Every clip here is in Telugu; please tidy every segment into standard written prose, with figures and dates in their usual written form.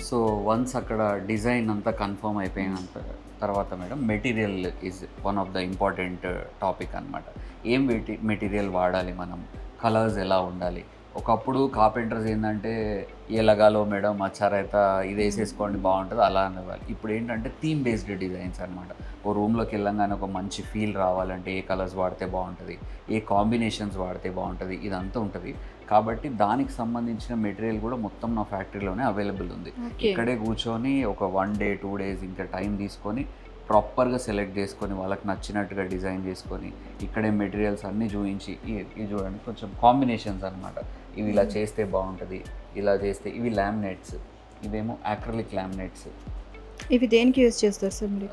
సో వన్స్ అక్కడ డిజైన్ అంతా కన్ఫర్మ్ అయిపోయినంత తర్వాత madam material is one of the important topic అనమాట. ఏం మెటీరియల్ వాడాలి, మనం కలర్స్ ఎలా ఉండాలి. ఒకప్పుడు కార్పెంటర్స్ ఏంటంటే ఏ లగాలో మేడం అచ్చారైతే ఇది వేసేసుకోండి బాగుంటుంది అలా అనేవాళ్ళు. ఇప్పుడు ఏంటంటే థీమ్ బేస్డ్ డిజైన్స్ అనమాట. ఓ రూమ్లోకి వెళ్ళంగానే ఒక మంచి ఫీల్ రావాలంటే ఏ కలర్స్ వాడితే బాగుంటుంది, ఏ కాంబినేషన్స్ వాడితే బాగుంటుంది, ఇదంతా ఉంటుంది. కాబట్టి దానికి సంబంధించిన మెటీరియల్ కూడా మొత్తం నా ఫ్యాక్టరీలోనే అవైలబుల్ ఉంది. ఇక్కడే కూర్చొని ఒక 1 డే 2 డేస్ ఇంకా టైం తీసుకొని ప్రాపర్గా సెలెక్ట్ చేసుకొని వాళ్ళకి నచ్చినట్టుగా డిజైన్ చేసుకొని ఇక్కడే మెటీరియల్స్ అన్నీ చూపించి ఇవి చూడండి కొంచెం కాంబినేషన్స్ అనమాట. ఇవి ఇలా చేస్తే బాగుంటుంది, ఇలా చేస్తే ఇవి లామినేట్స్, ఇవేమో యాక్రిలిక్ లామినేట్స్. ఇవి దేనికి యూజ్ చేస్తారు సార్ మీరు?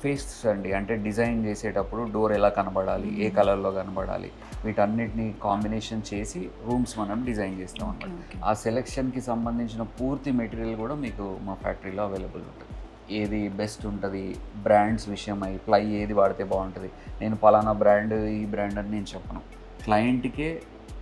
ఫేస్ అండి, అంటే డిజైన్ చేసేటప్పుడు డోర్ ఎలా కనబడాలి, ఏ కలర్లో కనబడాలి, వీటన్నిటిని కాంబినేషన్ చేసి రూమ్స్ మనం డిజైన్ చేస్తాం అన్నమాట. ఆ సెలెక్షన్కి సంబంధించిన పూర్తి మెటీరియల్ కూడా మీకు మా ఫ్యాక్టరీలో అవైలబుల్ ఉంటుంది. ఏది బెస్ట్ ఉంటుంది, బ్రాండ్స్ విషయమై ప్లై ఏది వాడితే బాగుంటుంది, నేను పలానా బ్రాండ్ ఈ బ్రాండ్ అని నేను చెప్పను. క్లయింట్కే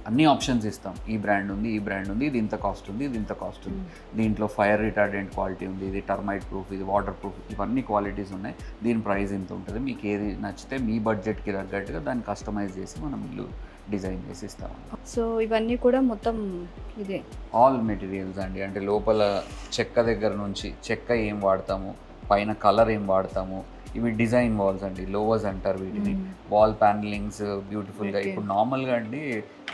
అన్ని ఆప్షన్స్ ఇస్తాం. ఈ బ్రాండ్ ఉంది, ఈ బ్రాండ్ ఉంది, ఇది ఇంత కాస్ట్ ఉంది, ఇది ఇంత కాస్ట్ ఉంది, దీంట్లో ఫైర్ రిటార్డెంట్ క్వాలిటీ ఉంది, ఇది టర్మైట్ ప్రూఫ్, ఇది వాటర్ ప్రూఫ్, ఇవన్నీ క్వాలిటీస్ ఉన్నాయి, దీని ప్రైస్ ఇంత ఉంటుంది, మీకు ఏది నచ్చితే మీ బడ్జెట్కి తగ్గట్టుగా దాన్ని కస్టమైజ్ చేసి మనం ఇల్లు డిజైన్ చేసి ఇస్తాం. సో ఇవన్నీ కూడా మొత్తం ఇదే ఆల్ మెటీరియల్స్ అండి, అంటే లోపల చెక్క దగ్గర నుంచి చెక్క ఏం వాడతాము, పైన కలర్ ఏం వాడతాము, ఇవి డిజైన్ వాల్స్ అండి, లోవర్స్ అంటారు వీటిని. వాల్ ప్యానలింగ్స్ బ్యూటిఫుల్గా ఇప్పుడు నార్మల్గా అండి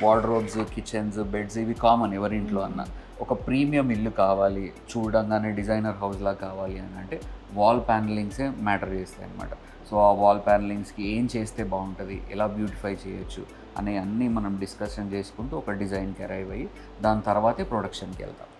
వార్డ్రోబ్స్, కిచెన్స్, బెడ్స్ ఇవి కామన్ ఎవరింట్లో అన్న. ఒక ప్రీమియం ఇల్లు కావాలి, చూడంగానే డిజైనర్ హౌస్లా కావాలి అని అంటే వాల్ ప్యానలింగ్సే మ్యాటర్ చేస్తాయి అనమాట. సో ఆ వాల్ ప్యానలింగ్స్కి ఏం చేస్తే బాగుంటుంది, ఎలా బ్యూటిఫై చేయొచ్చు అనే అన్నీ మనం డిస్కషన్ చేసుకుంటూ ఒక డిజైన్కి అరైవ్ అయ్యి దాని తర్వాతే ప్రొడక్షన్కి వెళ్తాం.